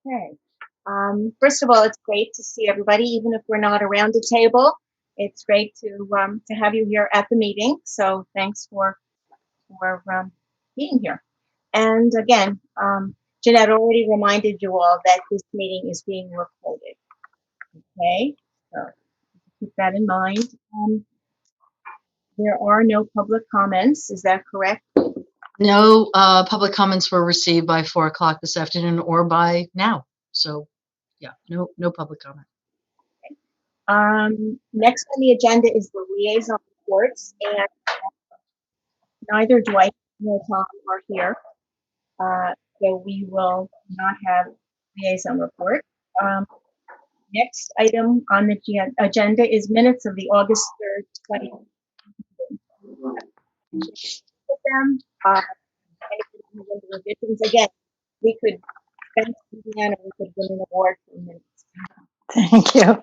Okay. First of all, it's great to see everybody, even if we're not around the table. It's great to have you here at the meeting. So thanks for being here. And again, Jeanette already reminded you all that this meeting is being recorded. Okay, so keep that in mind. There are no public comments. Is that correct? No public comments were received by 4 o'clock this afternoon or by now. So, yeah, no public comment. Next on the agenda is the Liaison Courts, and neither Dwight nor Tom are here, so we will not have liaison report. Next item on the agenda is minutes of the August 3rd, 2020. Them, revisions. Again, we could thank Indiana, we could win an award for minutes. Thank you.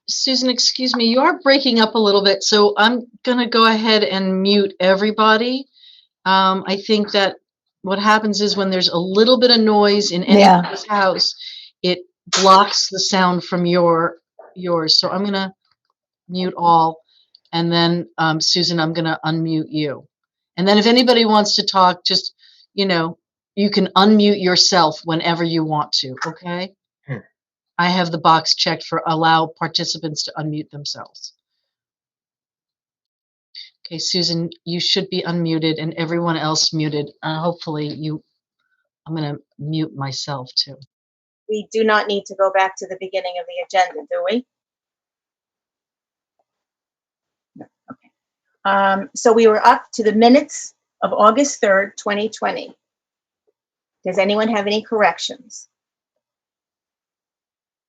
Susan, excuse me, you are breaking up a little bit, so I'm going to go ahead and mute everybody. I think that what happens is when there's a little bit of noise in anybody's house, it blocks the sound from yours. So I'm going to mute all, and then Susan, I'm going to unmute you. And then if anybody wants to talk, just, you can unmute yourself whenever you want to, okay? I have the box checked for allow participants to unmute themselves. Okay, Susan, you should be unmuted and everyone else muted. Hopefully I'm going to mute myself too. We do not need to go back to the beginning of the agenda, do we? No, okay. So we were up to the minutes of August 3rd, 2020. Does anyone have any corrections?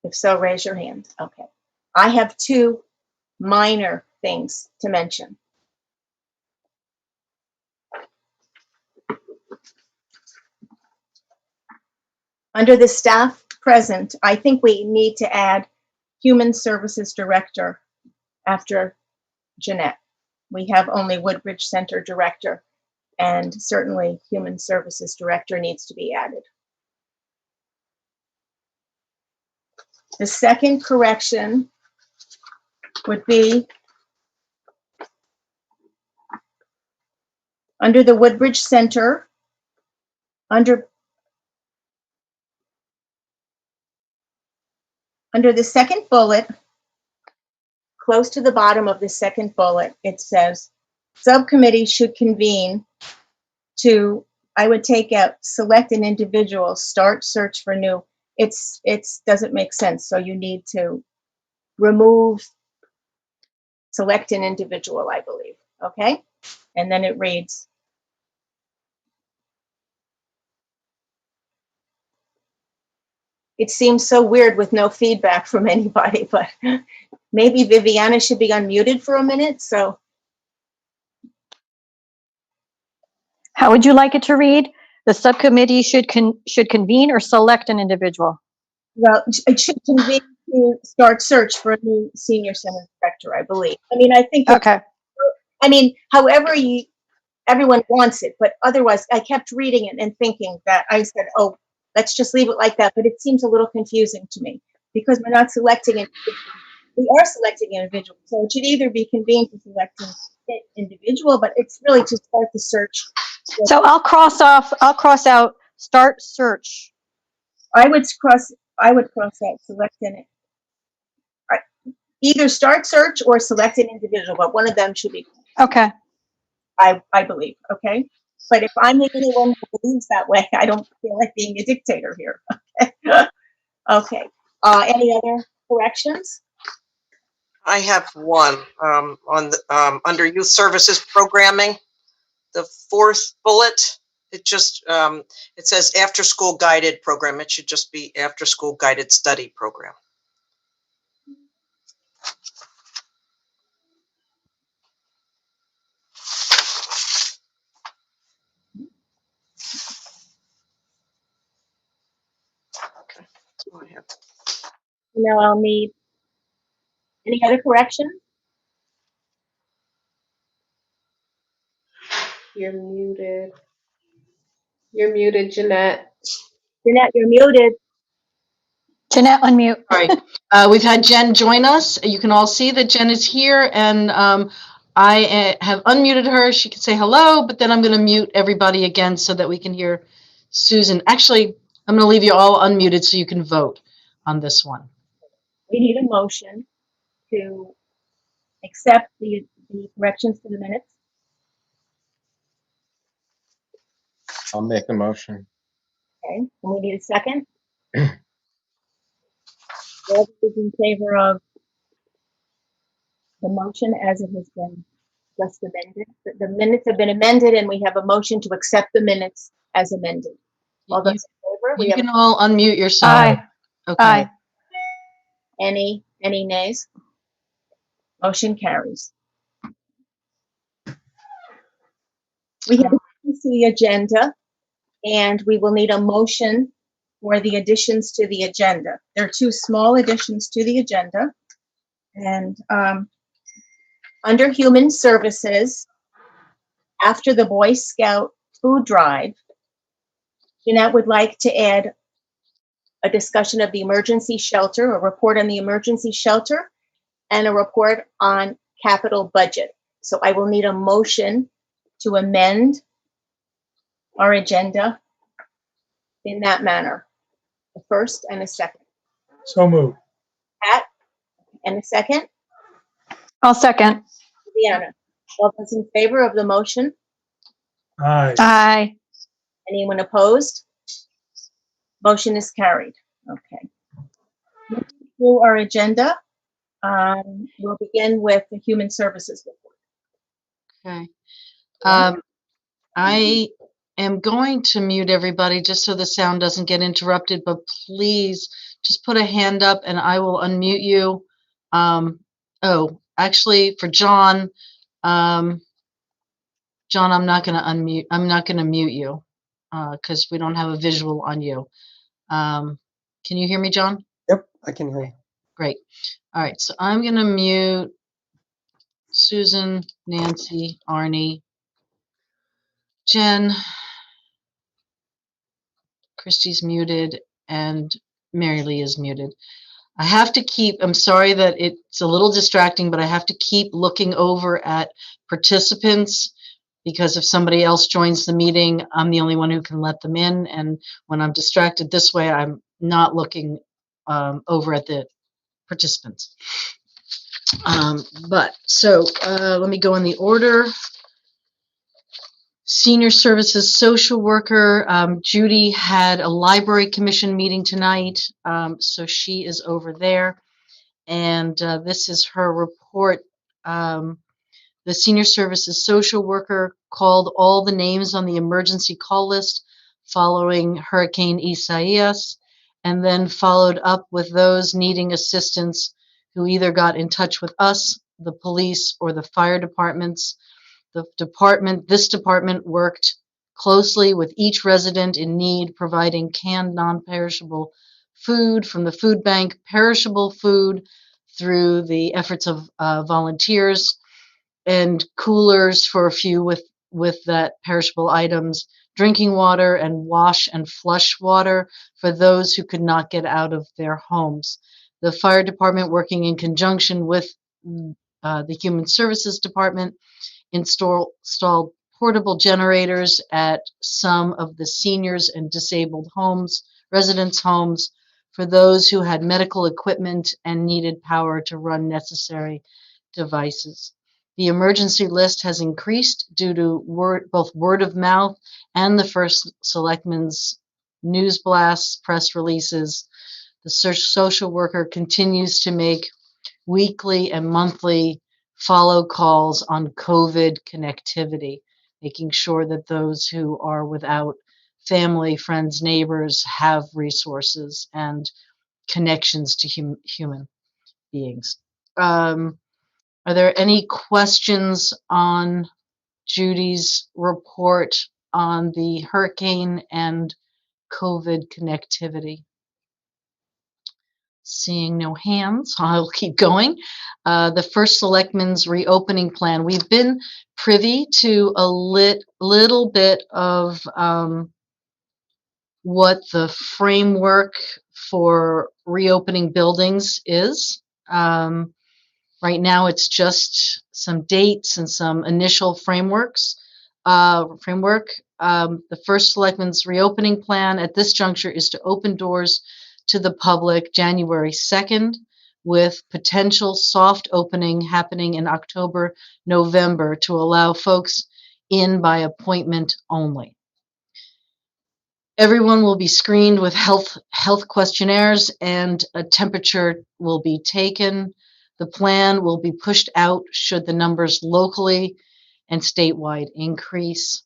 If so, raise your hand. Okay. I have two minor things to mention. Under the staff present, I think we need to add Human Services Director after Jeanette. We have only Woodbridge Center Director, and certainly Human Services Director needs to be added. The second correction would be under the Woodbridge Center, under the second bullet, close to the bottom of the second bullet, it says, subcommittee should convene to, I would take out select an individual, start search for new. It doesn't make sense. So you need to remove select an individual, I believe. Okay. And then it reads, it seems so weird with no feedback from anybody, but maybe Viviana should be unmuted for a minute. So how would you like it to read? The subcommittee should convene or select an individual? Well, it should convene to start search for a new senior center director, I believe. I mean, I think. Okay. I mean, however everyone wants it, but otherwise, I kept reading it and thinking that I said, oh, let's just leave it like that. But it seems a little confusing to me because we're not selecting it. We are selecting an individual, so it should either be convened to select an individual, but it's really to start the search. So I'll cross out start search. I would cross out select an either start search or select an individual, but one of them should be. Okay. I believe. Okay. But if I'm the only one who believes that way, I don't feel like being a dictator here. Okay. Any other corrections? I have one on the, under youth services programming, the fourth bullet. It just it says after school guided program. It should just be after school guided study program. Okay, that's all I have. Now I'll need any other corrections? You're muted. You're muted, Jeanette. Jeanette, you're muted. Jeanette, unmute. All right. We've had Jen join us. You can all see that Jen is here, and I have unmuted her. She can say hello, but then I'm going to mute everybody again so that we can hear Susan. Actually, I'm going to leave you all unmuted so you can vote on this one. We need a motion to accept the corrections to the minutes. I'll make the motion. Okay, and we need a second. All those in favor of the motion as it has been just amended? The minutes have been amended, and we have a motion to accept the minutes as amended. All those in favor? We You have can all unmute yourself. Aye. Okay. Aye. any nays? Motion carries. We have the agenda, and we will need a motion for the additions to the agenda. There are two small additions to the agenda. And under Human Services, after the Boy Scout food drive, Jeanette would like to add a discussion of the emergency shelter, a report on the emergency shelter, and a report on capital budget. So I will need a motion to amend our agenda in that manner. A first and a second. So moved. Pat, and a second. I'll second. Deanna. All those in favor of the motion? Aye. Aye. Anyone opposed? Motion is carried. Okay. Moving through our agenda, we'll begin with the Human Services report. Okay. I am going to mute everybody just so the sound doesn't get interrupted, but please just put a hand up and I will unmute you. Oh, actually for John, John, I'm not going to unmute. I'm not going to mute you because we don't have a visual on you. Can you hear me, John? Yep, I can hear you. Great. All right. So I'm going to mute Susan, Nancy, Arnie, Jen, Christy's muted, and Mary Lee is muted. I have to keep, I'm sorry that it's a little distracting, but I have to keep looking over at participants because if somebody else joins the meeting, I'm the only one who can let them in. And when I'm distracted this way, I'm not looking over at the participants. Let me go in the order. Senior Services Social Worker, Judy had a Library Commission meeting tonight, so she is over there. And this is her report. The Senior Services Social Worker called all the names on the emergency call list following Hurricane Isaias, and then followed up with those needing assistance who either got in touch with us, the police, or the fire departments. This department worked closely with each resident in need, providing canned non-perishable food from the food bank, perishable food through the efforts of volunteers, and coolers for a few with that perishable items, drinking water and wash and flush water for those who could not get out of their homes. The fire department, working in conjunction with the Human Services Department, installed portable generators at some of the seniors and disabled residents' homes for those who had medical equipment and needed power to run necessary devices. The emergency list has increased due to both word of mouth and the First Selectman's news blasts, press releases. The social worker continues to make weekly and monthly follow calls on COVID connectivity, making sure that those who are without family, friends, neighbors have resources and connections to human beings. Are there any questions on Judy's report on the hurricane and COVID connectivity? Seeing no hands, I'll keep going. The First Selectman's reopening plan. We've been privy to a little bit of what the framework for reopening buildings is. Right now, it's just some dates and some initial framework. The first selectman's reopening plan at this juncture is to open doors to the public January 2nd, with potential soft opening happening in October, November, to allow folks in by appointment only. Everyone will be screened with health questionnaires, and a temperature will be taken. The plan will be pushed out should the numbers locally and statewide increase.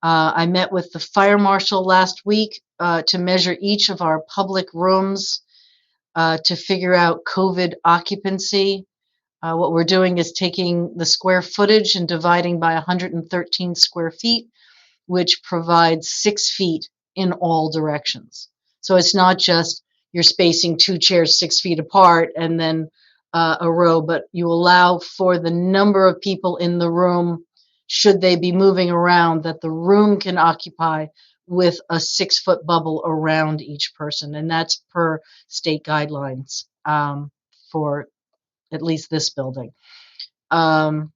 I met with the fire marshal last week to measure each of our public rooms to figure out COVID occupancy. What we're doing is taking the square footage and dividing by 113 square feet, which provides 6 feet in all directions. So it's not just you're spacing 2 chairs 6 feet apart and then a row, but you allow for the number of people in the room, should they be moving around, that the room can occupy with a 6-foot bubble around each person. And that's per state guidelines for at least this building. Doesn't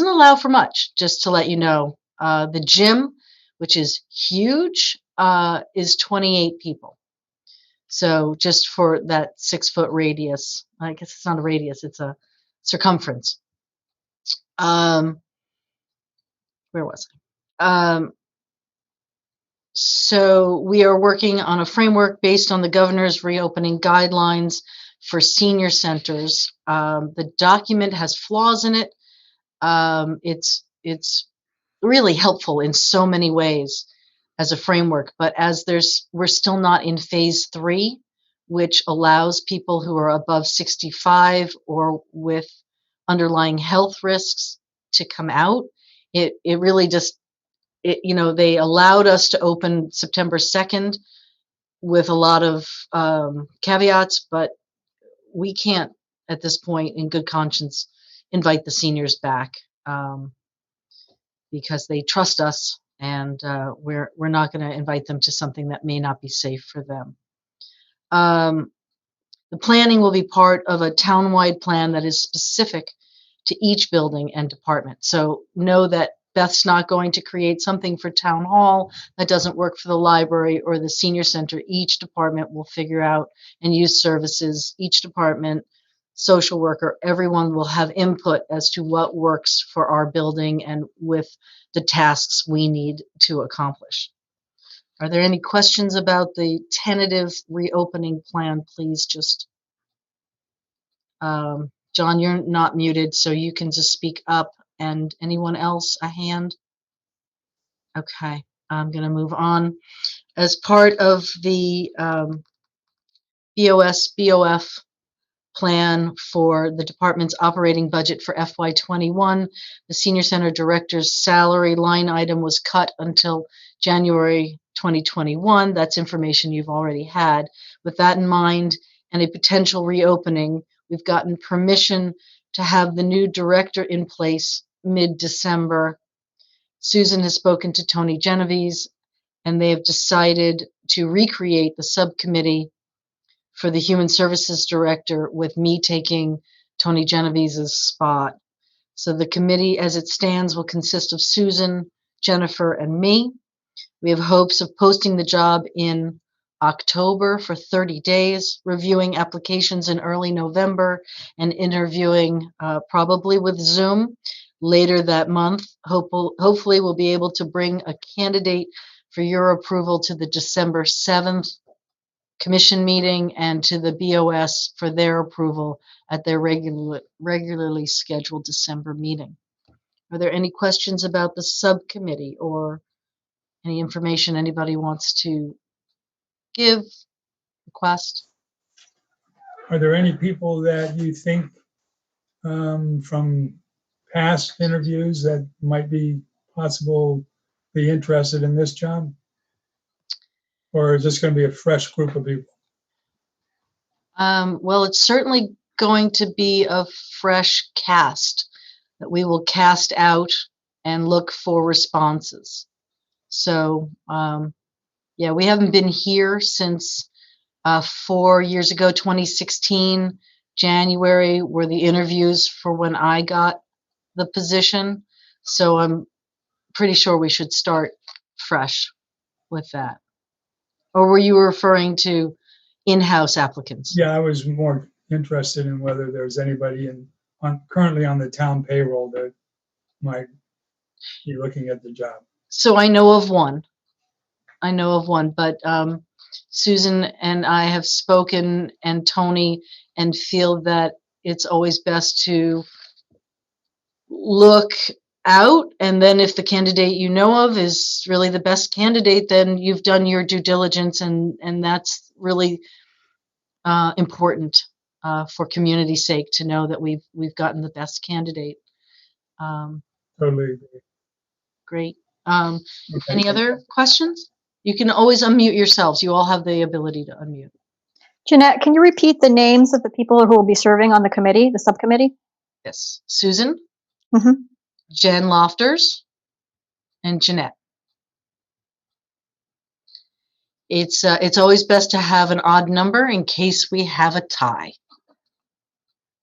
allow for much, just to let you know. The gym, which is huge, is 28 people. So just for that 6-foot radius, I guess it's not a radius, it's a circumference. Where was I? So we are working on a framework based on the governor's reopening guidelines for senior centers. The document has flaws in it. It's really helpful in so many ways as a framework, but we're still not in phase 3, which allows people who are above 65 or with underlying health risks to come out. It really just, they allowed us to open September 2nd with a lot of caveats, but we can't at this point in good conscience invite the seniors back because they trust us, and we're not going to invite them to something that may not be safe for them. The planning will be part of a townwide plan that is specific to each building and department. So know that Beth's not going to create something for town hall that doesn't work for the library or the senior center. Each department will figure out and use services. Each department, social worker, everyone will have input as to what works for our building and with the tasks we need to accomplish. Are there any questions about the tentative reopening plan? Please just, John, you're not muted, so you can just speak up. And anyone else, a hand? Okay, I'm going to move on. As part of the BOF plan for the department's operating budget for FY21, the senior center director's salary line item was cut until January 2021. That's information you've already had. With that in mind and a potential reopening, we've gotten permission to have the new director in place mid-December. Susan has spoken to Tony Genovese, and they have decided to recreate the subcommittee for the Human Services Director, with me taking Tony Genovese's spot. So the committee as it stands will consist of Susan, Jennifer, and me. We have hopes of posting the job in October for 30 days, reviewing applications in early November, and interviewing probably with Zoom later that month. Hopefully we'll be able to bring a candidate for your approval to the December 7th commission meeting and to the BOS for their approval at their regularly scheduled December meeting. Are there any questions about the subcommittee or any information anybody wants to give, request? Are there any people that you think from past interviews that might be interested in this job? Or is this going to be a fresh group of people? Well, it's certainly going to be a fresh cast that we will cast out and look for responses. So, Yeah, we haven't been here since 4 years ago, 2016, January, were the interviews for when I got the position. So I'm pretty sure we should start fresh with that. Or were you referring to in-house applicants? Yeah, I was more interested in whether there's anybody currently on the town payroll that might be looking at the job. So I know of one. But Susan and I have spoken, and Tony, and feel that it's always best to look out, and then if the candidate you know of is really the best candidate, then you've done your due diligence, and that's really important for community's sake to know that we've gotten the best candidate. Totally agree. Great. Okay. Any other questions? You can always unmute yourselves. You all have the ability to unmute. Jeanette, can you repeat the names of the people who will be serving on the committee, the subcommittee? Yes. Susan, Mm-hmm. Jen Lofters, and Jeanette. It's always best to have an odd number in case we have a tie.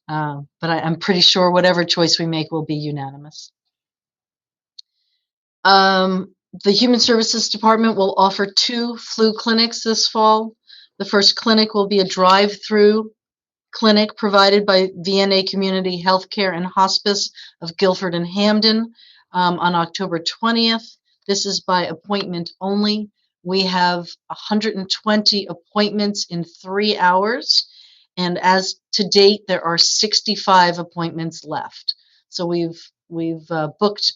But I'm pretty sure whatever choice we make will be unanimous. The Human Services Department will offer 2 flu clinics this fall. The first clinic will be a drive-through clinic provided by VNA Community Healthcare and Hospice of Guilford and Hamden on October 20th. This is by appointment only. We have 120 appointments in 3 hours, and as to date, there are 65 appointments left. So we've booked.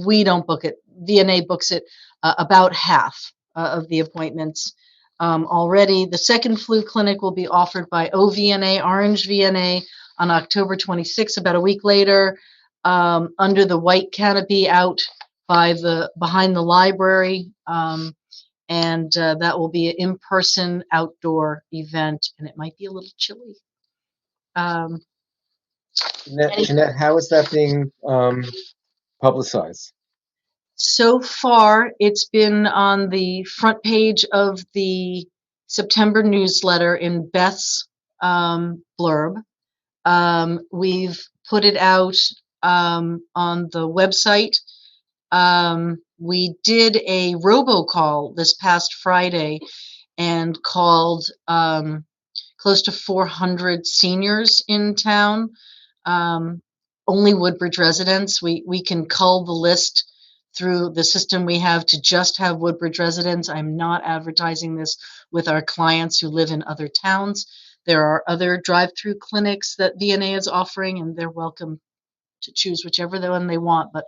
We don't book it. VNA books it about half of the appointments already. The second flu clinic will be offered by OVNA, Orange VNA, on October 26th, about a week later, under the white canopy out behind the library. And that will be an in-person outdoor event, and it might be a little chilly. Jeanette, how is that being publicized? So far, it's been on the front page of the September newsletter in Beth's blurb. We've put it out on the website. We did a robocall this past Friday and called close to 400 seniors in town, only Woodbridge residents. We can cull the list through the system we have to just have Woodbridge residents. I'm not advertising this with our clients who live in other towns. There are other drive-through clinics that VNA is offering, and they're welcome to choose whichever one they want, but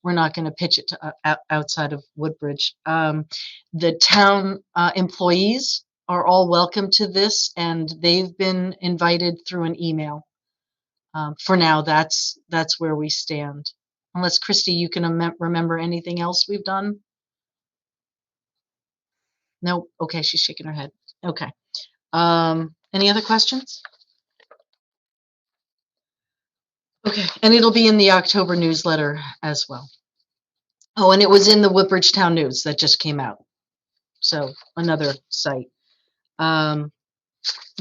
we're not going to pitch it to outside of Woodbridge. The town employees are all welcome to this, and they've been invited through an email. For now, that's where we stand. Unless, Christy, you can remember anything else we've done? No? Okay, she's shaking her head. Okay. Any other questions? Okay, and it'll be in the October newsletter as well. Oh, and it was in the Woodbridge Town News that just came out. So another site.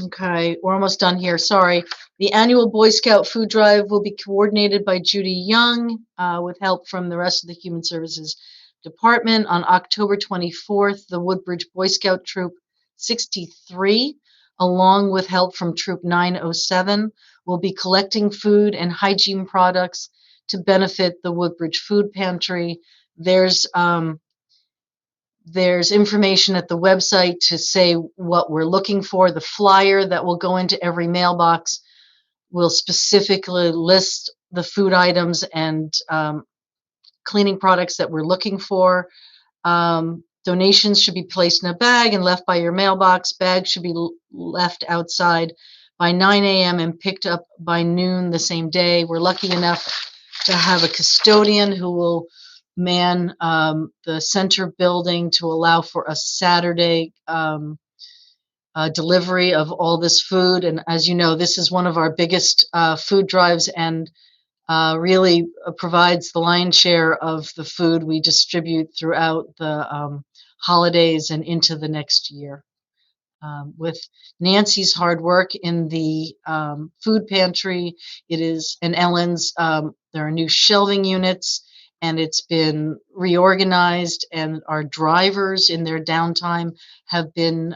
Okay, we're almost done here. Sorry. The annual Boy Scout food drive will be coordinated by Judy Young with help from the rest of the Human Services Department. On October 24th, the Woodbridge Boy Scout Troop 63, along with help from Troop 907, will be collecting food and hygiene products to benefit the Woodbridge Food Pantry. There's information at the website to say what we're looking for. The flyer that will go into every mailbox will specifically list the food items and cleaning products that we're looking for. Donations should be placed in a bag and left by your mailbox. Bags should be left outside by 9 a.m. and picked up by noon the same day. We're lucky enough to have a custodian who will man the center building to allow for a Saturday delivery of all this food. And as you know, this is one of our biggest food drives, and really provides the lion's share of the food we distribute throughout the holidays and into the next year. With Nancy's hard work in the food pantry, and Ellen's, there are new shelving units, and it's been reorganized, and our drivers in their downtime have been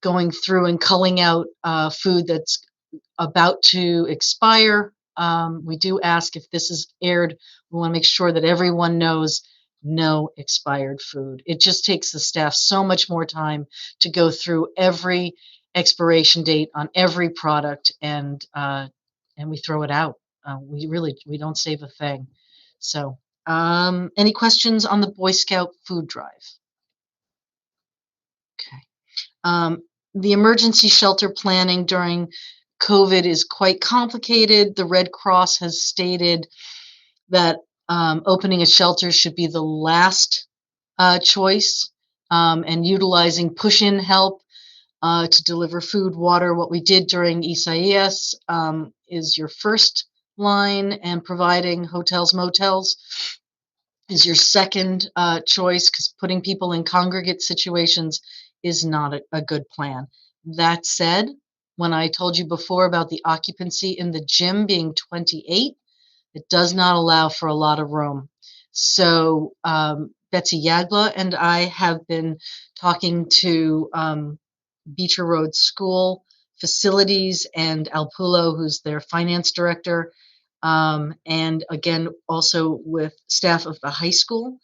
going through and culling out food that's about to expire. We do ask, if this is aired, we want to make sure that everyone knows no expired food. It just takes the staff so much more time to go through every expiration date on every product, and we throw it out. We don't save a thing. So, any questions on the Boy Scout food drive? Okay. The emergency shelter planning during COVID is quite complicated. The Red Cross has stated that opening a shelter should be the last choice, and utilizing push-in help to deliver food, water. What we did during Isaias is your first line, and providing hotels, motels is your second choice, because putting people in congregate situations is not a good plan. That said, when I told you before about the occupancy in the gym being 28, it does not allow for a lot of room. So Betsy Yagla and I have been talking to Beecher Road School Facilities and Al Pulo, who's their finance director, and again, also with staff of the high school,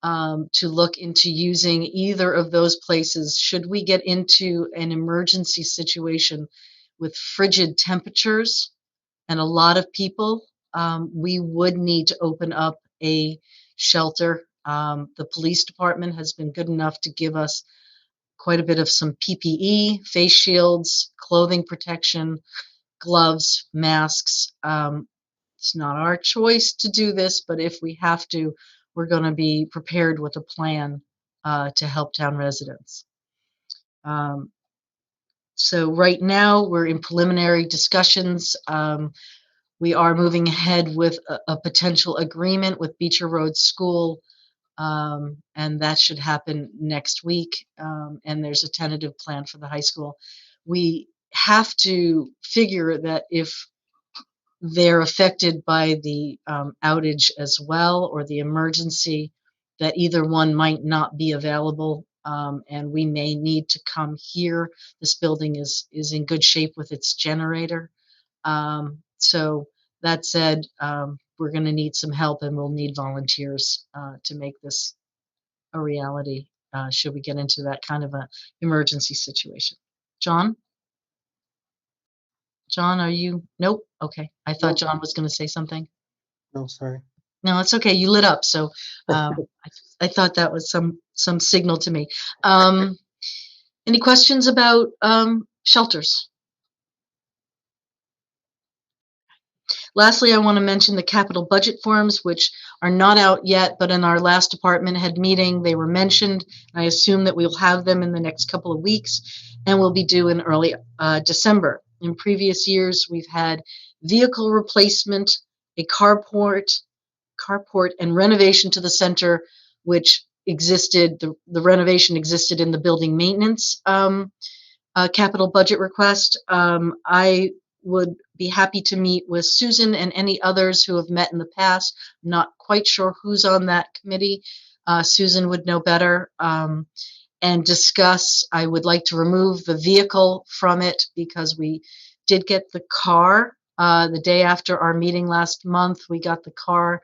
to look into using either of those places should we get into an emergency situation with frigid temperatures and a lot of people. We would need to open up a shelter. The police department has been good enough to give us quite a bit of some PPE, face shields, clothing protection, gloves, masks. It's not our choice to do this, but if we have to, we're going to be prepared with a plan to help town residents. So right now we're in preliminary discussions. We are moving ahead with a potential agreement with Beecher Road School, and that should happen next week. And there's a tentative plan for the high school. We have to figure that if they're affected by the outage as well, or the emergency, that either one might not be available, and we may need to come here. This building is in good shape with its generator. So that said, we're going to need some help, and we'll need volunteers to make this a reality should we get into that kind of an emergency situation. John? John, are you? Nope. Okay. I thought John was going to say something. No, sorry. No, it's okay. You lit up, so I thought that was some signal to me. Any questions about shelters? Lastly, I want to mention the capital budget forms, which are not out yet, but in our last department head meeting, they were mentioned. I assume that we'll have them in the next couple of weeks, and will be due in early December. In previous years, we've had vehicle replacement, a carport, and renovation to the center, which existed, the renovation existed in the building maintenance capital budget request. I would be happy to meet with Susan and any others who have met in the past. I'm not quite sure who's on that committee. Susan would know better. And discuss. I would like to remove the vehicle from it, because we did get the car the day after our meeting last month. We got the car,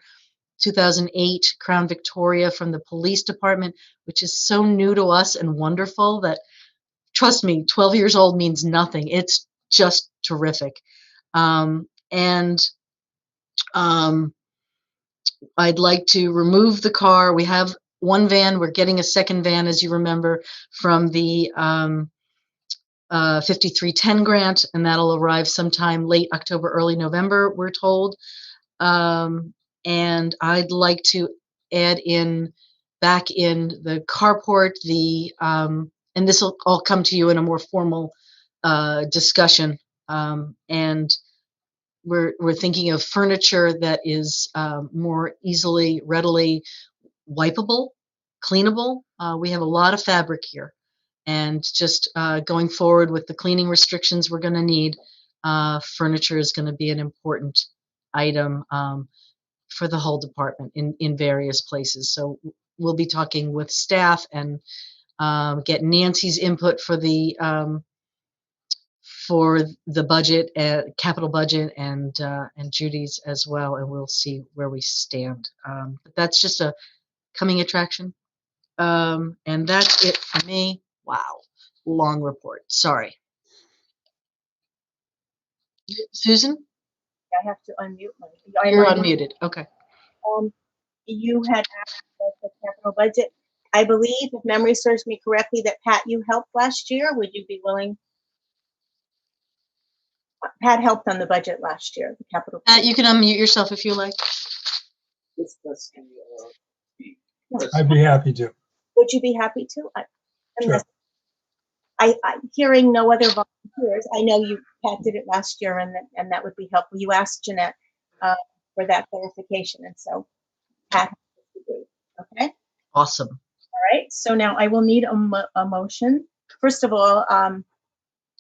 2008 Crown Victoria, from the police department, which is so new to us and wonderful that, trust me, 12 years old means nothing. It's just terrific. I'd like to remove the car. We have one van. We're getting a second van, as you remember, from the 5310 grant, and that'll arrive sometime late October, early November, we're told. And I'd like to add back in the carport, and this will all come to you in a more formal discussion. And we're thinking of furniture that is more easily, readily wipeable. cleanable. We have a lot of fabric here, and just going forward with the cleaning restrictions we're going to need, furniture is going to be an important item for the whole department in various places. So we'll be talking with staff and get Nancy's input for the budget, capital budget, and Judy's as well, and we'll see where we stand. But that's just a coming attraction, and that's it for me. Wow, long report. Sorry, Susan, I have to unmute my. you're unmuted. Okay. You had asked about the capital budget. I believe, if memory serves me correctly, that Pat, you helped last year. Would you be willing? Pat helped on the budget last year, the capital. You can unmute yourself if you like. I'd be happy to. Would you be happy to? Sure. I'm hearing no other volunteers. I know you, Pat, did it last year, and that would be helpful. You asked Jeanette for that clarification, and so Pat has to do. Okay. Awesome. All right. So now I will need a motion. First of all,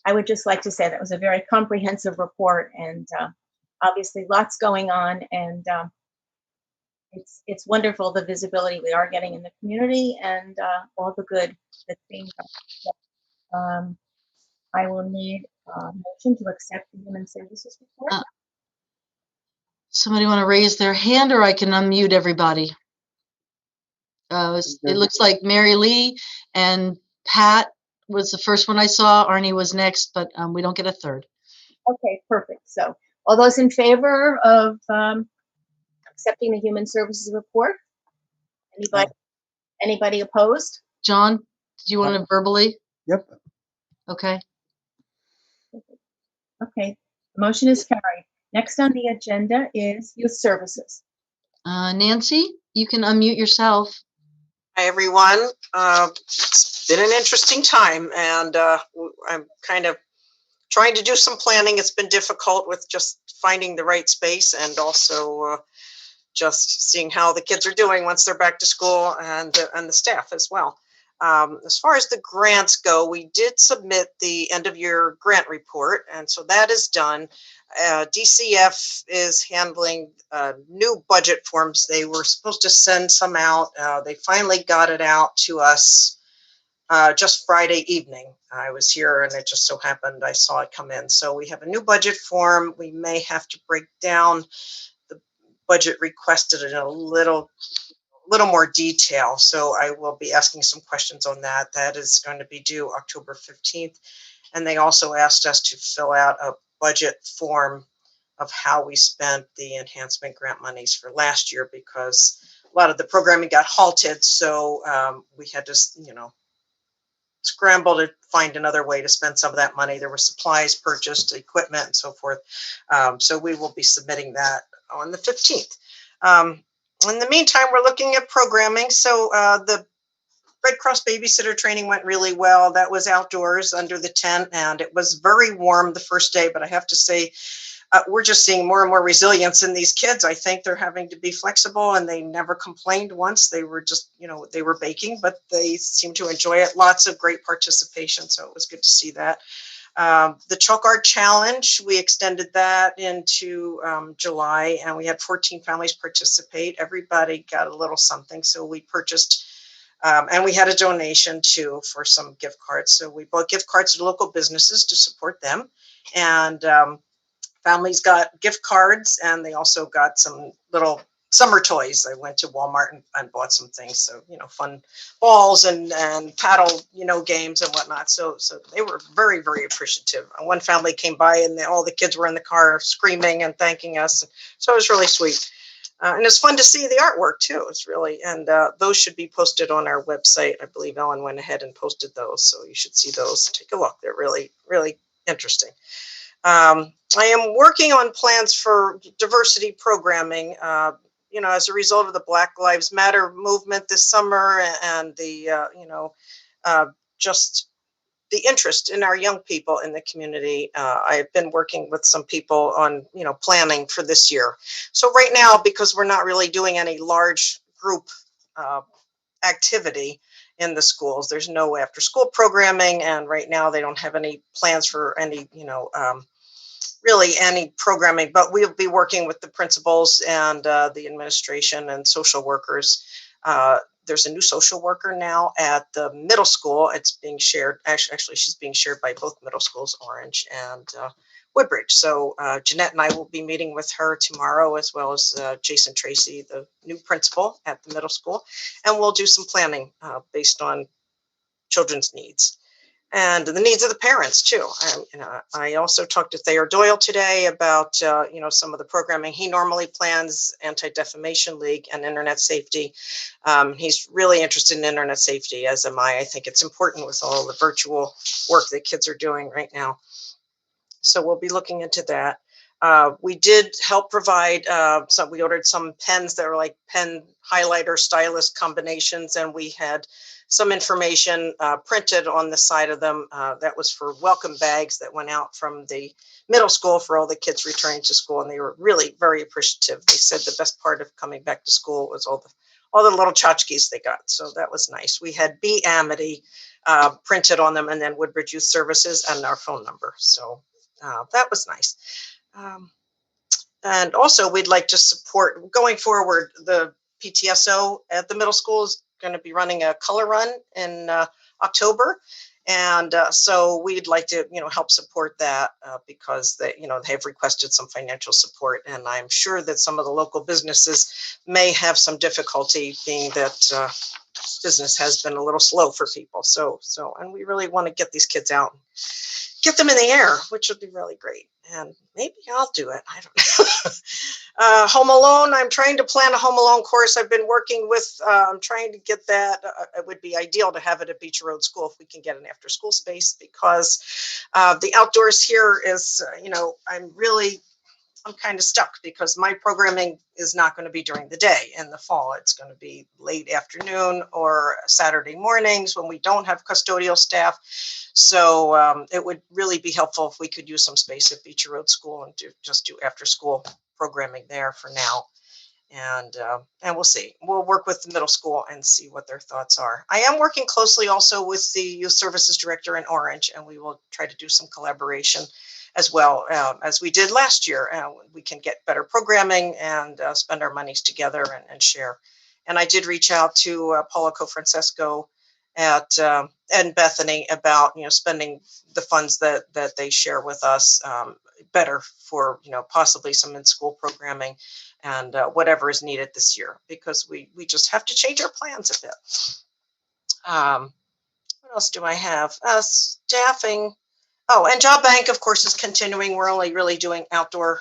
I would just like to say that was a very comprehensive report, and obviously lots going on, and it's wonderful the visibility we are getting in the community and all the good that's being done. I will need a motion to accept the human services report. Somebody want to raise their hand, or I can unmute everybody? It looks like Mary Lee and Pat was the first one I saw. Arnie was next, but we don't get a third. Okay, perfect. So all those in favor of accepting the human services report? Anybody opposed? John, did you want to verbally? Yep. Okay. Okay, the motion is carried. Next on the agenda is youth services. Nancy, you can unmute yourself. Hi, everyone. It's been an interesting time, and I'm kind of trying to do some planning. It's been difficult with just finding the right space, and also just seeing how the kids are doing once they're back to school, and the staff as well. As far as the grants go, we did submit the end of year grant report, and so that is done. DCF is handling new budget forms. They were supposed to send some out. They finally got it out to us just Friday evening. I was here, and it just so happened I saw it come in. So we have a new budget form. We may have to break down the budget requested in a little more detail. So I will be asking some questions on that. That is going to be due October 15th. And they also asked us to fill out a budget form of how we spent the enhancement grant monies for last year, because a lot of the programming got halted. So we had to, scramble to find another way to spend some of that money. There were supplies purchased, equipment, and so forth. So we will be submitting that on the 15th. In the meantime, we're looking at programming. So the Red Cross babysitter training went really well. That was outdoors under the tent, and it was very warm the first day. But I have to say, we're just seeing more and more resilience in these kids. I think they're having to be flexible, and they never complained once. They were just, they were baking, but they seemed to enjoy it. Lots of great participation, so it was good to see that. The chalk art challenge, we extended that into July, and we had 14 families participate. Everybody got a little something, so we purchased, and we had a donation too for some gift cards. So we bought gift cards to local businesses to support them, and families got gift cards, and they also got some little summer toys. I went to Walmart and bought some things. So, fun balls and paddle, games and whatnot. So they were very, very appreciative. One family came by, and all the kids were in the car screaming and thanking us. So it was really sweet. And it's fun to see the artwork too. It's really, and those should be posted on our website. I believe Ellen went ahead and posted those. So you should see those. Take a look. They're really, really interesting. I am working on plans for diversity programming, as a result of the Black Lives Matter movement this summer, and the, just the interest in our young people in the community. I've been working with some people on, planning for this year. So right now, because we're not really doing any large group activity in the schools. There's no after school programming, and right now they don't have any plans for any, really any programming, but we'll be working with the principals and the administration and social workers. There's a new social worker now at the middle school. It's being shared. Actually, she's being shared by both middle schools, Orange and Woodbridge. So Jeanette and I will be meeting with her tomorrow, as well as Jason Tracy, the new principal at the middle school, and we'll do some planning based on children's needs and the needs of the parents too. I also talked to Thayer Doyle today about some of the programming he normally plans, Anti-Defamation League and Internet safety. He's really interested in internet safety, as am I. I think it's important with all the virtual work that kids are doing right now. So we'll be looking into that. We did help provide we ordered some pens that were like pen highlighter stylus combinations, and we had some information printed on the side of them. That was for welcome bags that went out from the middle school for all the kids returning to school, and they were really very appreciative. They said the best part of coming back to school was all the little tchotchkes they got. So that was nice. We had Be Amity printed on them, and then Woodbridge Youth Services and our phone number. So that was nice. And also, we'd like to support, going forward, the PTSO at the middle school is going to be running a color run in October. And so we'd like to, help support that because they have requested some financial support. And I'm sure that some of the local businesses may have some difficulty, being that business has been a little slow for people. And we really want to get these kids out, get them in the air, which would be really great. And maybe I'll do it. I don't know. Home Alone. I'm trying to plan a Home Alone course. I've been working with, I'm trying to get that. It would be ideal to have it at Beecher Road School if we can get an after school space, because the outdoors here is, I'm kind of stuck because my programming is not going to be during the day in the fall. It's going to be late afternoon or Saturday mornings when we don't have custodial staff. So it would really be helpful if we could use some space at Beecher Road School and just do after school programming there for now. And we'll see. We'll work with the middle school and see what their thoughts are. I am working closely also with the youth services director in Orange, and we will try to do some collaboration as well as we did last year. We can get better programming and spend our monies together and share. And I did reach out to Paula Cofrancesco and Bethany about spending the funds that they share with us better for possibly some in-school programming and whatever is needed this year, because we just have to change our plans a bit. What else do I have? Staffing. Oh, and Job Bank, of course, is continuing. We're only really doing outdoor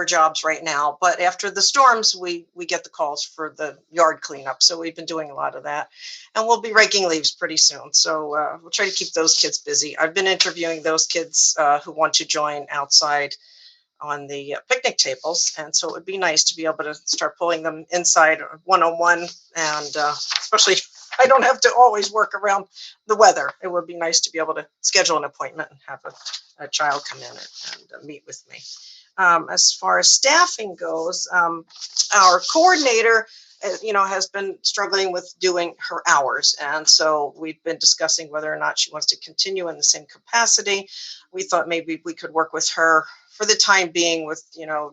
jobs right now, but after the storms, we get the calls for the yard cleanup. So we've been doing a lot of that, and we'll be raking leaves pretty soon. So we'll try to keep those kids busy. I've been interviewing those kids who want to join outside on the picnic tables, and so it would be nice to be able to start pulling them inside one-on-one, and especially I don't have to always work around the weather. It would be nice to be able to schedule an appointment and have a child come in and meet with me. As far as staffing goes, our coordinator, has been struggling with doing her hours. And so we've been discussing whether or not she wants to continue in the same capacity. We thought maybe we could work with her for the time being with,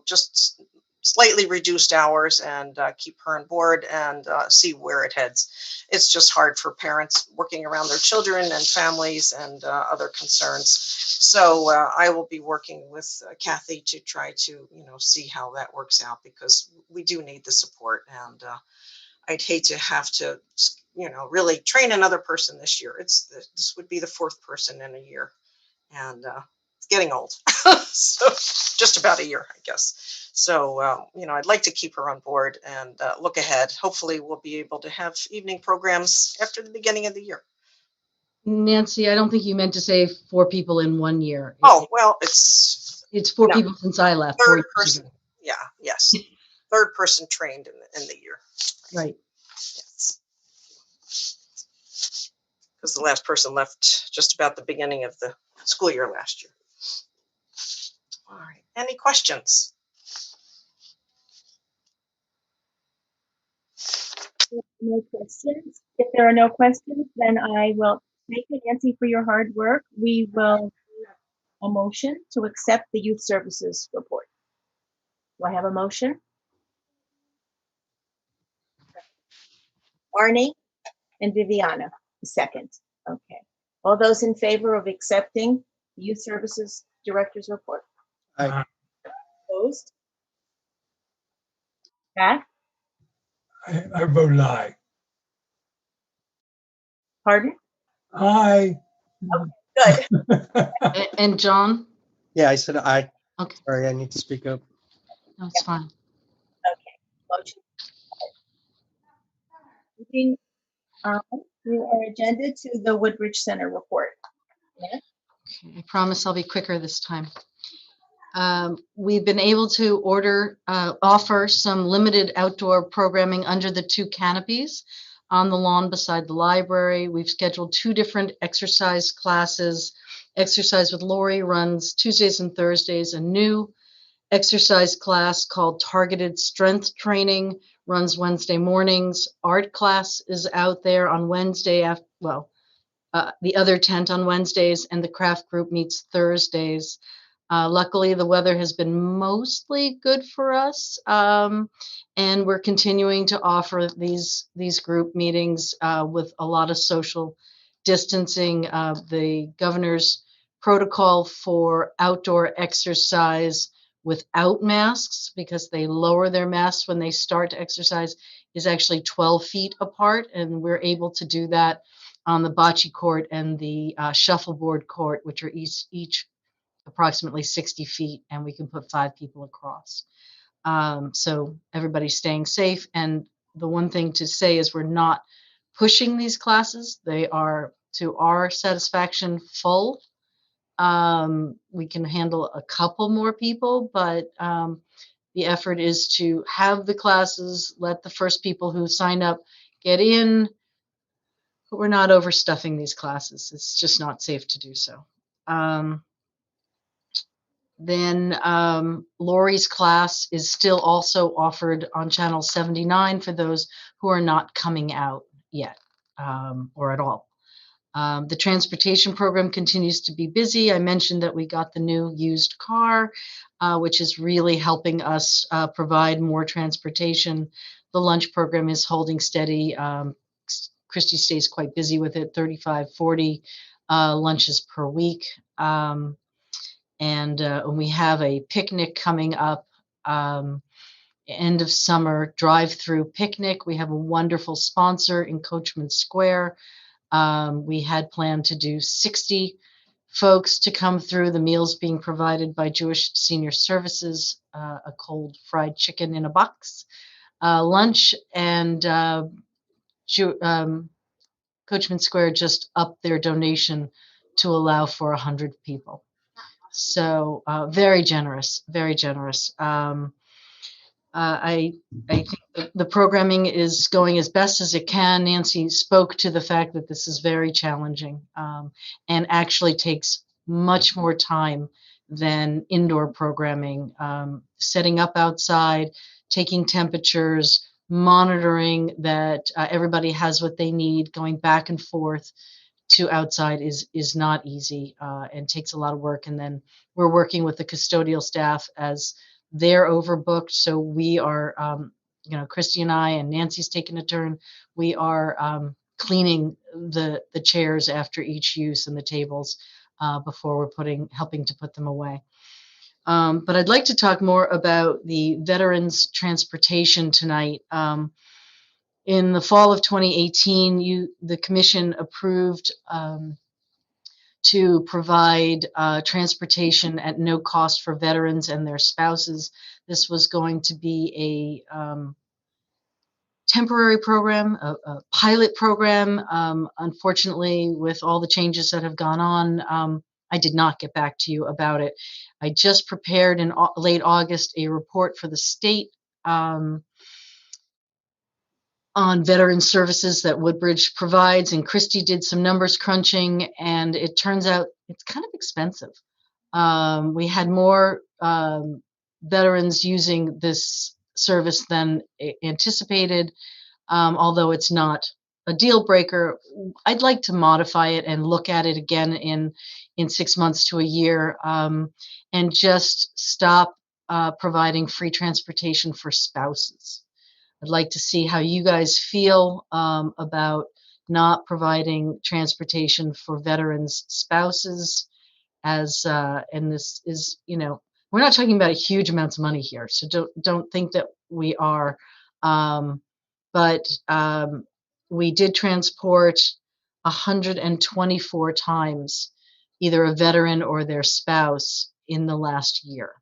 just slightly reduced hours and keep her on board and see where it heads. It's just hard for parents working around their children and families and other concerns. So I will be working with Kathy to try to, see how that works out, because we do need the support. And I'd hate to have to, really train another person this year. This would be the fourth person in a year, and it's getting old. So just about a year, I guess. So, I'd like to keep her on board and look ahead. Hopefully we'll be able to have evening programs after the beginning of the year. Nancy, I don't think you meant to say 4 people in 1 year. Oh, well, it's 4 people since I left. 4 third years person. ago. Yeah, yes. Third person trained in the year. Right. Yes. Because the last person left just about the beginning of the school year last year. All right. Any questions? No questions. If there are no questions, then I will thank you, Nancy, for your hard work. We will a motion to accept the youth services report. Do I have a motion? Arnie and Viviana, second. Okay. All those in favor of accepting the youth services director's report? Aye. Opposed? Pat? I vote aye. Pardon? Aye. Good. And John? Yeah, I said aye. Okay, Sorry, I need to speak up. no, it's fine. Okay. Motion. Moving on to our agenda to the Woodbridge Center report. Yeah. Okay, I promise I'll be quicker this time. We've been able to offer some limited outdoor programming under the 2 canopies on the lawn beside the library. We've scheduled 2 different exercise classes. Exercise with Lori runs Tuesdays and Thursdays. A new exercise class called Targeted Strength Training runs Wednesday mornings. Art class is out there on Wednesday the other tent on Wednesdays, and the craft group meets Thursdays. Luckily, the weather has been mostly good for us, and we're continuing to offer these group meetings with a lot of social distancing. The governor's protocol for outdoor exercise without masks, because they lower their masks when they start to exercise, is actually 12 feet apart, and we're able to do that on the bocce court and the shuffleboard court, which are each approximately 60 feet, and we can put 5 people across. So everybody's staying safe. And the one thing to say is we're not pushing these classes. They are, to our satisfaction, full. We can handle a couple more people, but the effort is to have the classes, let the first people who sign up get in, but we're not overstuffing these classes. It's just not safe to do so. Then Lori's class is still also offered on channel 79 for those who are not coming out yet or at all. The transportation program continues to be busy. I mentioned that we got the new used car, which is really helping us provide more transportation. The lunch program is holding steady. Christy stays quite busy with it, 35, 40 lunches per week. And we have a picnic coming up, end of summer drive-through picnic. We have a wonderful sponsor in Coachman Square. We had planned to do 60 folks to come through, the meals being provided by Jewish Senior Services, a cold fried chicken in a box, lunch, and Coachman Square just upped their donation to allow for 100 people. So very generous, very generous. I think the programming is going as best as it can. Nancy spoke to the fact that this is very challenging and actually takes much more time than indoor programming. Setting up outside, taking temperatures, monitoring that everybody has what they need, going back and forth to outside is not easy and takes a lot of work. And then we're working with the custodial staff as they're overbooked. So we are, Christy and I and Nancy's taking a turn. We are cleaning the chairs after each use and the tables before we're helping to put them away. But I'd like to talk more about the veterans transportation tonight. In the fall of 2018, the commission approved to provide transportation at no cost for veterans and their spouses. This was going to be a temporary program, a pilot program. Unfortunately, with all the changes that have gone on, I did not get back to you about it. I just prepared in late August a report for the state on veteran services that Woodbridge provides, and Christy did some numbers crunching, and it turns out it's kind of expensive. We had more veterans using this service than anticipated. although it's not a deal breaker. I'd like to modify it and look at it again in 6 months to a year, and just stop providing free transportation for spouses. I'd like to see how you guys feel about not providing transportation for veterans' spouses, as and this is, we're not talking about huge amounts of money here, so don't think that we are. But we did transport 124 times either a veteran or their spouse in the last year.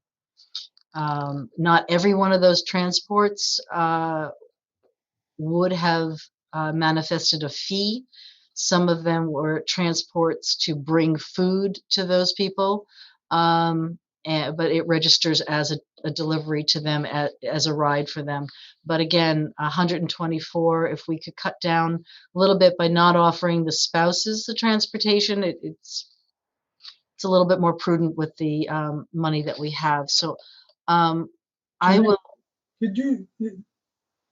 Not every one of those transports would have manifested a fee. Some of them were transports to bring food to those people, but it registers as a delivery to them as a ride for them. But again, 124, if we could cut down a little bit by not offering the spouses the transportation, it's a little bit more prudent with the money that we have. So I will. Could you,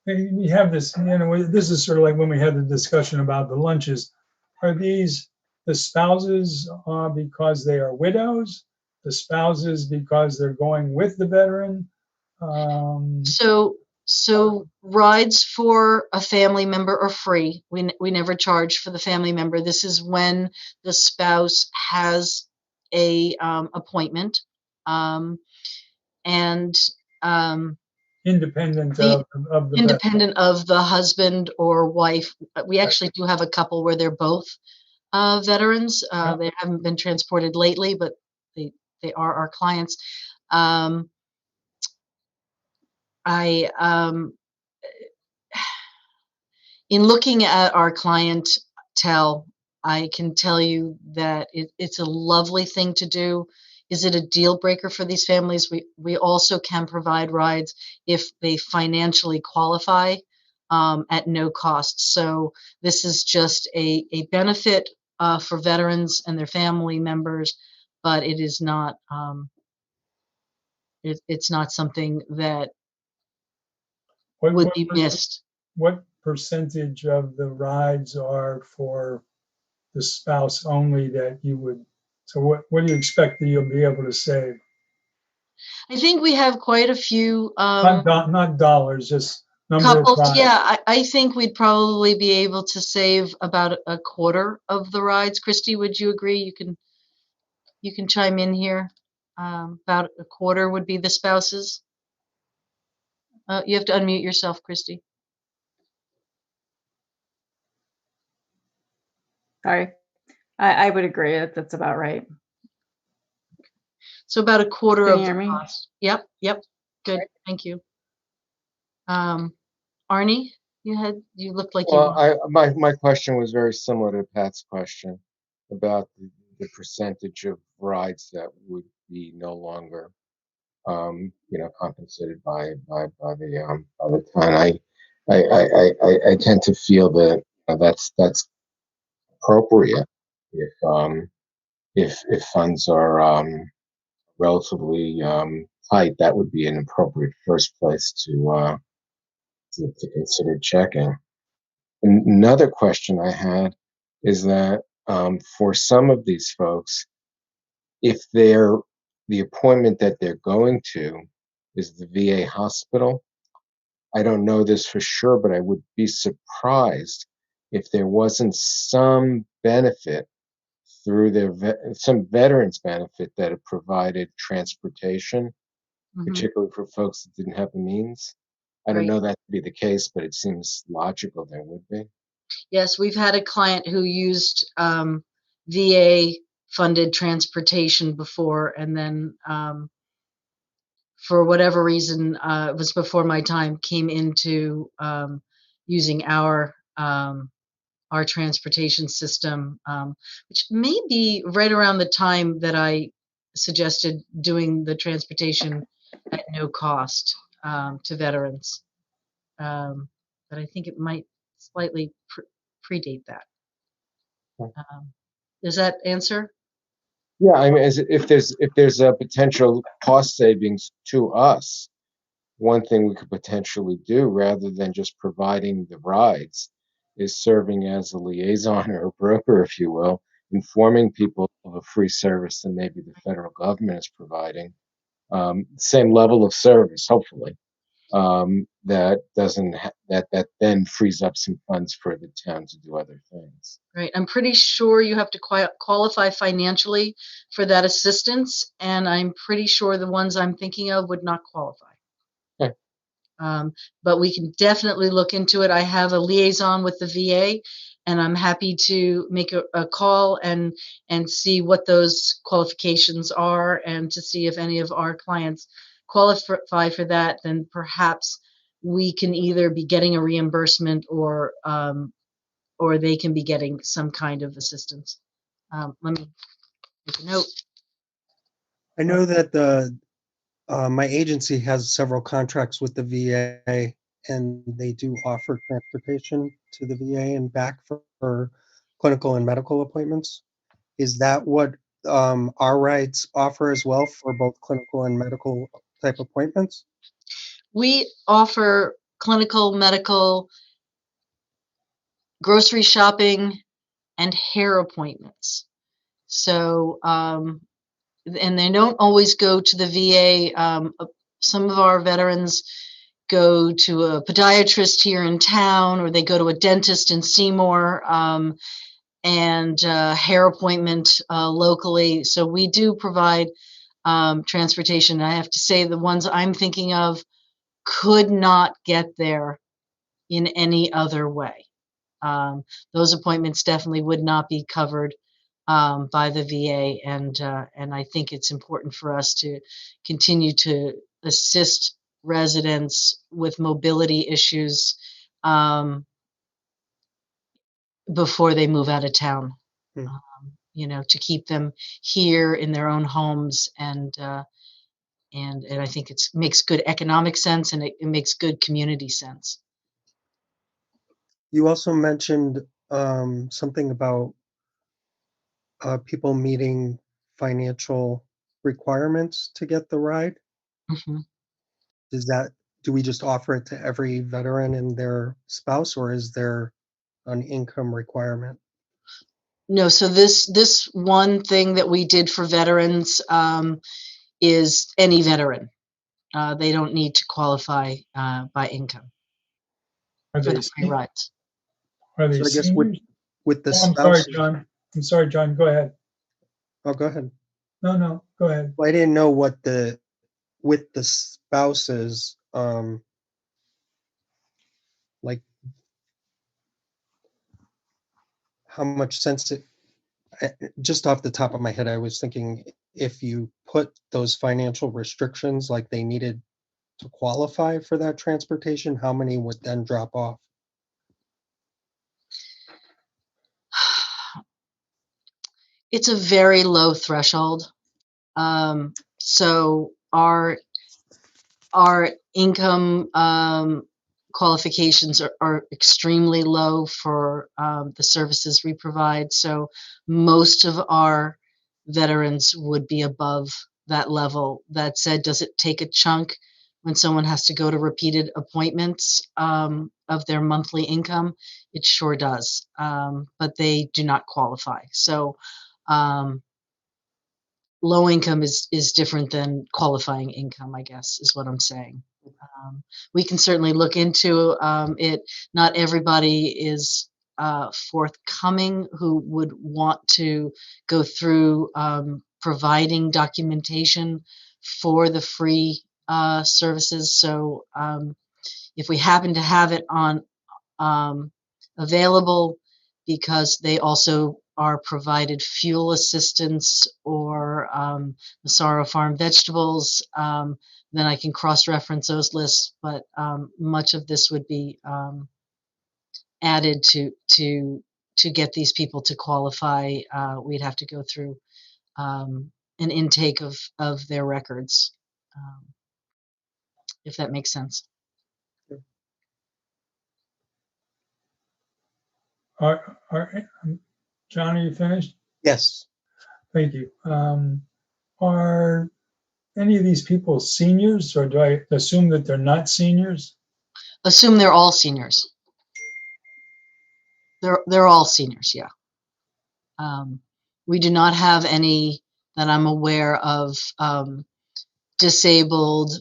we have this, this is sort of like when we had the discussion about the lunches. Are these the spouses because they are widows? The spouses because they're going with the veteran? So rides for a family member are free. We never charge for the family member. This is when the spouse has a appointment, and Independent the of the veteran. independent of the husband or wife. We actually do have a couple where they're both veterans. They haven't been transported lately, but they are our clients. In looking at our clientele, I can tell you that it's a lovely thing to do. Is it a deal breaker for these families? We also can provide rides if they financially qualify at no cost. So this is just a benefit for veterans and their family members, but it is not. It's not something that would be missed. What percentage of the rides are for the spouse only that you would, so what do you expect that you'll be able to save? I think we have quite a few Not dollars, just number couples. of rides. Yeah, I think we'd probably be able to save about a quarter of the rides. Christy, would you agree? You can chime in here. About a quarter would be the spouses. You have to unmute yourself, Christy. Sorry. I would agree that that's about right. So about a quarter Can of you hear the me? cost. Yep. Good. Thank you. Arnie, you looked like you. Well, my question was very similar to Pat's question about the percentage of rides that would be no longer, compensated by the town. I tend to feel that that's appropriate if funds are relatively tight. That would be an appropriate first place to consider checking. Another question I had is that for some of these folks, if the appointment that they're going to is the VA hospital, I don't know this for sure, but I would be surprised if there wasn't some benefit through some veterans benefit that have provided transportation, particularly for folks that didn't have the means. I don't know that to be the case, but it seems logical there would be. Yes, we've had a client who used VA funded transportation before, and then for whatever reason, it was before my time, came into using our transportation system, which may be right around the time that I suggested doing the transportation at no cost to veterans. But I think it might slightly predate that. Does that answer? Yeah, I mean, if there's a potential cost savings to us, one thing we could potentially do, rather than just providing the rides, is serving as a liaison or a broker, if you will, informing people of a free service that maybe the federal government is providing. Same level of service, hopefully. That doesn't that then frees up some funds for the town to do other things. Right. I'm pretty sure you have to qualify financially for that assistance, and I'm pretty sure the ones I'm thinking of would not qualify. Okay. But we can definitely look into it. I have a liaison with the VA, and I'm happy to make a call and see what those qualifications are, and to see if any of our clients qualify for that. Then perhaps we can either be getting a reimbursement, or they can be getting some kind of assistance. Let me make a note. I know that my agency has several contracts with the VA, and they do offer transportation to the VA and back for clinical and medical appointments. Is that what our rights offer as well for both clinical and medical type appointments? We offer clinical, medical, grocery shopping, and hair appointments. So, and they don't always go to the VA. Some of our veterans go to a podiatrist here in town, or they go to a dentist in Seymour, and hair appointment locally. So we do provide transportation. I have to say the ones I'm thinking of could not get there in any other way. Those appointments definitely would not be covered by the VA, and I think it's important for us to continue to assist residents with mobility issues before they move out of town. Hmm. To keep them here in their own homes, and I think it makes good economic sense, and it makes good community sense. You also mentioned something about people meeting financial requirements to get the ride. Mm-hmm. Do we just offer it to every veteran and their spouse, or is there an income requirement? No, so this one thing that we did for veterans is any veteran. They don't need to qualify by income Are for they, the free rides. are they So I guess seniors? with the Oh, I'm sorry, spouses. John. I'm sorry, John. Go ahead. Oh, go ahead. No, go ahead. Well, I didn't know with the spouses, like how much sense it. Just off the top of my head, I was thinking if you put those financial restrictions, like they needed to qualify for that transportation, how many would then drop off? It's a very low threshold. So our income qualifications are extremely low for the services we provide. So most of our veterans would be above that level. That said, does it take a chunk when someone has to go to repeated appointments of their monthly income? It sure does, but they do not qualify. So low income is different than qualifying income, I guess, is what I'm saying. We can certainly look into it. Not everybody is forthcoming who would want to go through providing documentation for the free services. So if we happen to have it on available, because they also are provided fuel assistance, or Massaro Farm vegetables, then I can cross-reference those lists. But much of this would be added to get these people to qualify. We'd have to go through an intake of their records, if that makes sense. John, are you finished? Yes. Thank you. Are any of these people seniors, or do I assume that they're not seniors? Assume they're all seniors. They're all seniors, yeah. We do not have any that I'm aware of disabled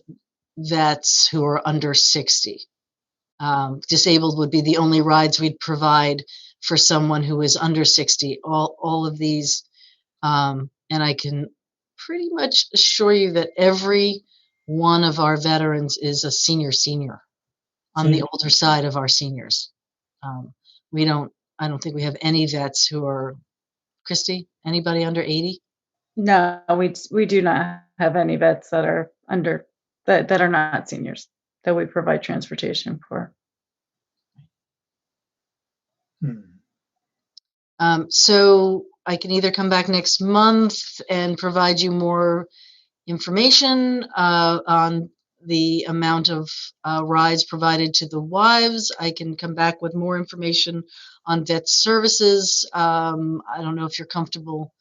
vets who are under 60. Disabled would be the only rides we'd provide for someone who is under 60. All of these, and I can pretty much assure you that every one of our veterans is a senior on the older side of our seniors. I don't think we have any vets who are, Christy, anybody under 80? No, we do not have any vets that are under, that are not seniors, that we provide transportation for. So I can either come back next month and provide you more information on the amount of rides provided to the wives. I can come back with more information on vet services. I don't know if you're comfortable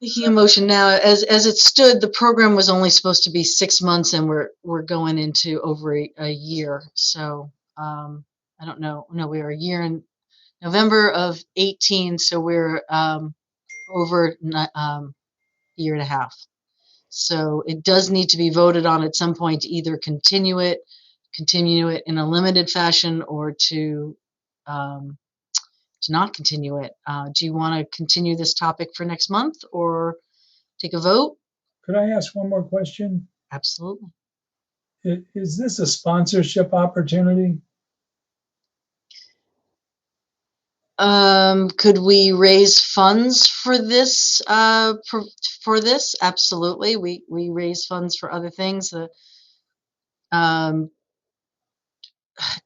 taking a motion now. As it stood, the program was only supposed to be 6 months, and we're going into over a year. So I don't know. No, we are a year in November of 18, so we're over a year and a half. So it does need to be voted on at some point to either continue it in a limited fashion, or to not continue it. Do you want to continue this topic for next month or take a vote? Could I ask one more question? Absolutely. Is this a sponsorship opportunity? Could we raise funds for this? For this, absolutely. We raise funds for other things. The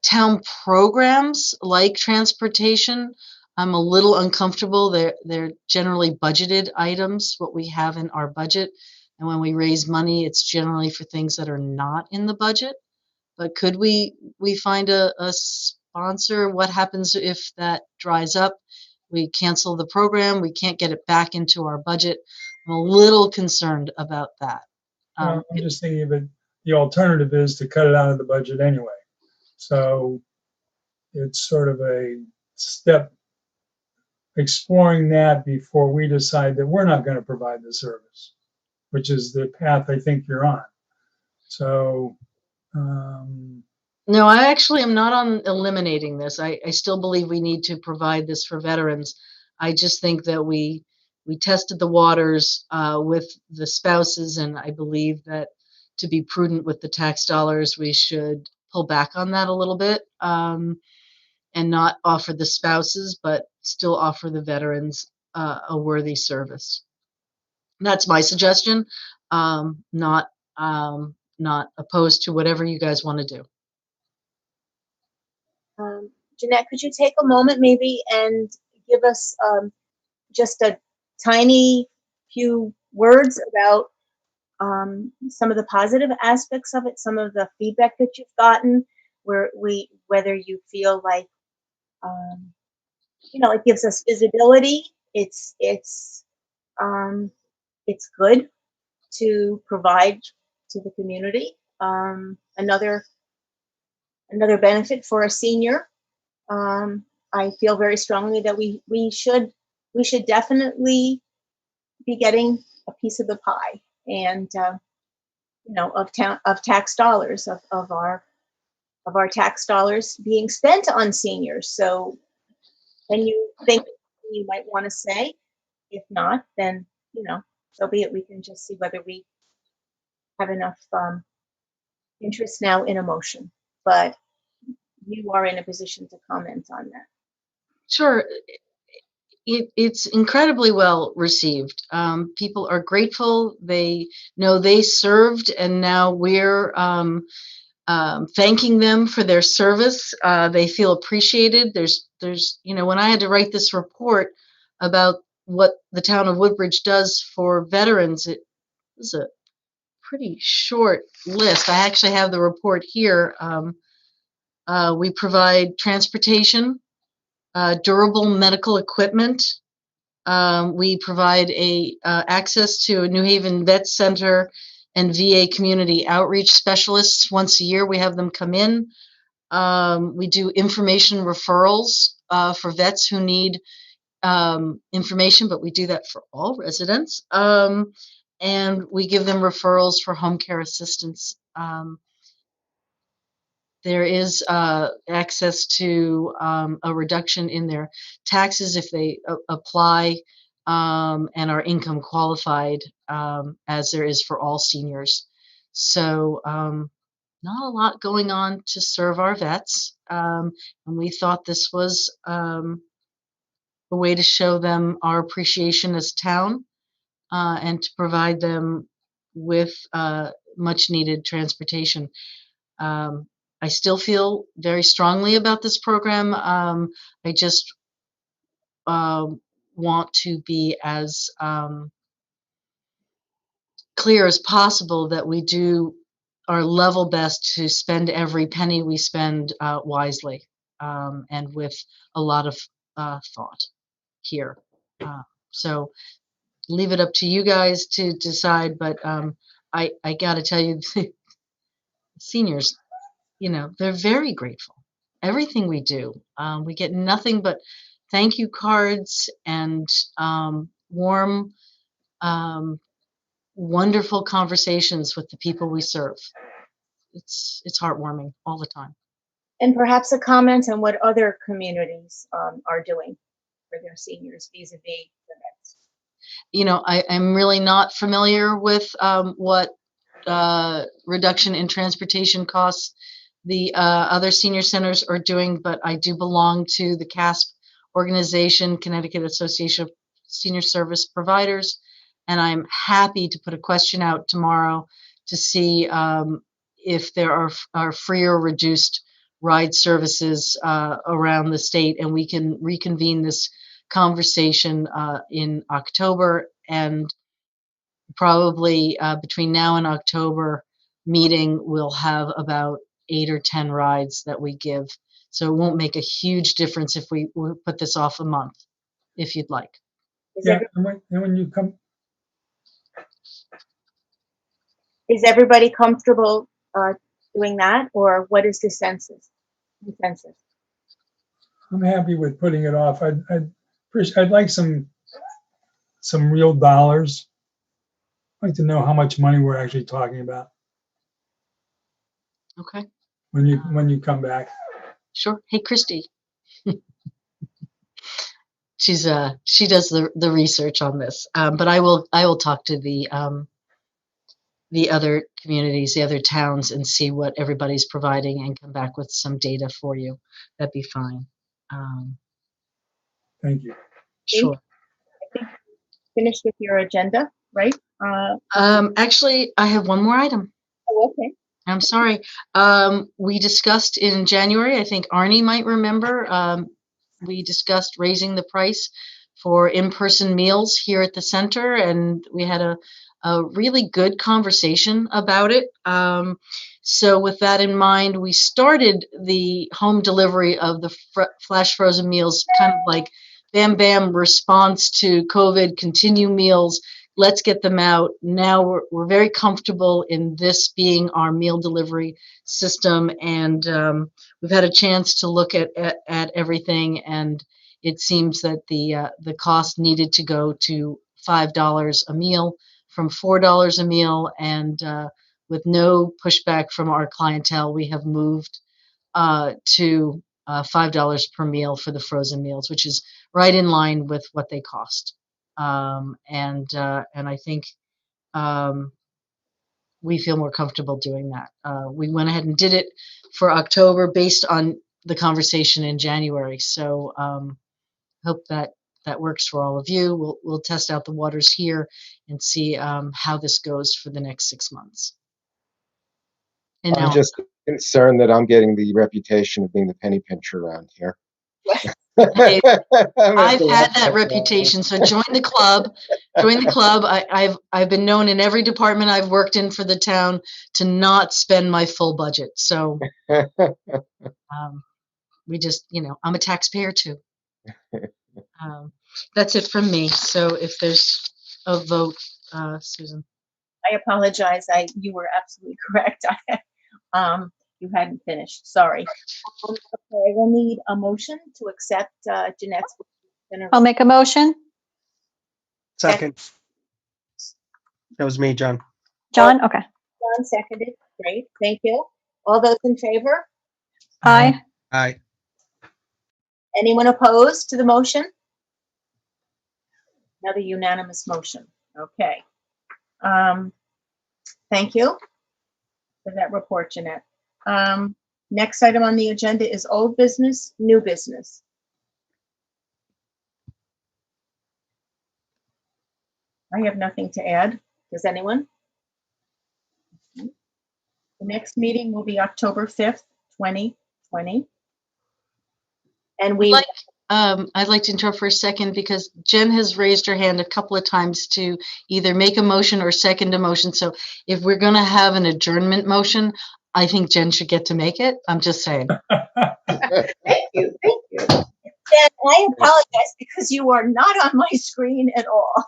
town programs like transportation, I'm a little uncomfortable. They're generally budgeted items, what we have in our budget, and when we raise money, it's generally for things that are not in the budget. But could we find a sponsor? What happens if that dries up? We cancel the program, we can't get it back into our budget. I'm a little concerned about that. I'm just thinking of it, the alternative is to cut it out of the budget anyway. So it's sort of a step exploring that before we decide that we're not going to provide the service, which is the path I think you're on. So, No, I actually am not on eliminating this. I still believe we need to provide this for veterans. I just think that we tested the waters with the spouses, and I believe that to be prudent with the tax dollars, we should pull back on that a little bit, and not offer the spouses, but still offer the veterans a worthy service. That's my suggestion. Not opposed to whatever you guys want to do. Jeanette, could you take a moment maybe and give us just a tiny few words about some of the positive aspects of it, some of the feedback that you've gotten, whether you feel like it gives us visibility. It's good to provide to the community. Another benefit for a senior. I feel very strongly that we should definitely be getting a piece of the pie, and of tax dollars, of our tax dollars being spent on seniors. So when you think you might want to say, if not, then so be it. We can just see whether we have enough interest now in a motion, but you are in a position to comment on that. Sure. It's incredibly well received. People are grateful. They know they served, and now we're thanking them for their service. They feel appreciated. There's when I had to write this report about what the town of Woodbridge does for veterans, it was a pretty short list. I actually have the report here. We provide transportation, durable medical equipment, We provide access to a New Haven Vet Center and VA community outreach specialists. Once a year, we have them come in. We do information referrals for vets who need information, but we do that for all residents. And we give them referrals for home care assistance. There is access to a reduction in their taxes if they apply and are income qualified, as there is for all seniors. So not a lot going on to serve our vets. And we thought this was a way to show them our appreciation as a town and to provide them with much needed transportation. I still feel very strongly about this program. I just want to be as clear as possible that we do our level best to spend every penny we spend wisely and with a lot of thought here. So leave it up to you guys to decide, but I got to tell you, seniors, you know, they're very grateful. Everything we do, we get nothing but thank you cards and warm, wonderful conversations with the people we serve. It's heartwarming all the time. And perhaps a comment on what other communities are doing for their seniors vis-a-vis the vets. You know, I'm really not familiar with what reduction in transportation costs the other senior centers are doing, but I do belong to the CASP organization, Connecticut Association of Senior Service Providers, and I'm happy to put a question out tomorrow to see if there are free or reduced ride services around the state, and we can reconvene this conversation in October, and probably between now and October meeting, we'll have about 8 or 10 rides that we give. So it won't make a huge difference if we put this off a month, if you'd like. Yeah, and when you come, Is everybody comfortable doing that, or what is the consensus? I'm happy with putting it off. I'd like some real dollars. I'd like to know how much money we're actually talking about Okay, when you come back. sure. Hey, Christy. She does the research on this, but I will talk to the other communities, the other towns, and see what everybody's providing and come back with some data for you. That'd be fine. Thank you. Sure. I think finished with your agenda, right? Actually, I have one more item. Oh, okay. I'm sorry. We discussed in January, I think Arnie might remember, we discussed raising the price for in-person meals here at the center, and we had a really good conversation about it. So with that in mind, we started the home delivery of the flash frozen meals, kind of like bam, bam response to COVID, continue meals. Let's get them out. Now we're very comfortable in this being our meal delivery system, and we've had a chance to look at everything, and it seems that the cost needed to go to $5 a meal from $4 a meal, and with no pushback from our clientele, we have moved to $5 per meal for the frozen meals, which is right in line with what they cost. And I think we feel more comfortable doing that. We went ahead and did it for October based on the conversation in January. So hope that works for all of you. We'll test out the waters here and see how this goes for the next 6 months. And I'm now, just concerned that I'm getting the reputation of being the penny pincher around here. Hey, I've had that reputation, so join the club. Join the club. I've been known in every department I've worked in for the town to not spend my full budget. So we just, I'm a taxpayer too. That's it from me. So if there's a vote, Susan. I apologize. You were absolutely correct. You hadn't finished. Sorry. Okay, we'll need a motion to accept Jeanette's. I'll make a motion. Second. That was me, John. John, okay. John seconded. Great. Thank you. All those in favor? Aye. Aye. Anyone opposed to the motion? Another unanimous motion. Okay. Thank you for that report, Jeanette. Next item on the agenda is old business, new business. I have nothing to add. Does anyone? The next meeting will be October 5th, 2020. And we I'd like to interrupt for a second because Jen has raised her hand a couple of times to either make a motion or second a motion. So if we're going to have an adjournment motion, I think Jen should get to make it. I'm just saying. Thank you. Thank you. And I apologize because you are not on my screen at all.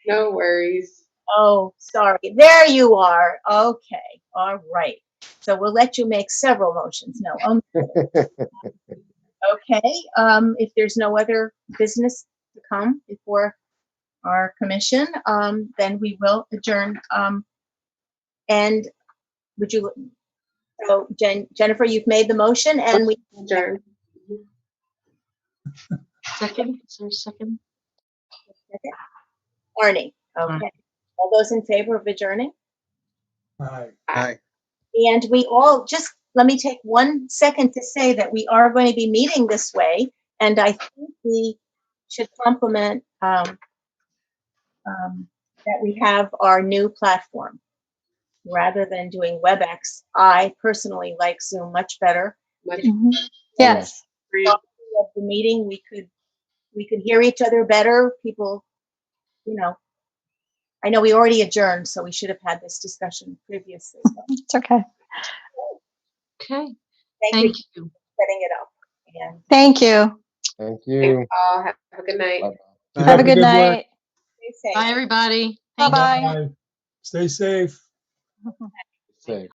No worries. Oh, sorry. There you are. Okay. All right. So we'll let you make several motions. No. Okay. If there's no other business to come before our commission, then we will adjourn. And would you? So Jennifer, you've made the motion, and we Adjourn. Second? Is there a second? Arnie. Okay. All those in favor of adjourning? Aye. Aye. And we all just, let me take 1 second to say that we are going to be meeting this way. And I think we should compliment that we have our new platform. Rather than doing WebEx, I personally like Zoom much better. Yes. Of the meeting, we could hear each other better. People, I know we already adjourned, so we should have had this discussion previously. It's okay. Okay. Thank you You. for setting it up. And Thank you. Thank you. Thanks all. Have a good night. Bye-bye. Have a good work. night. stay safe. Bye, everybody. Thank you. Bye-bye. Bye. Stay safe. Safe.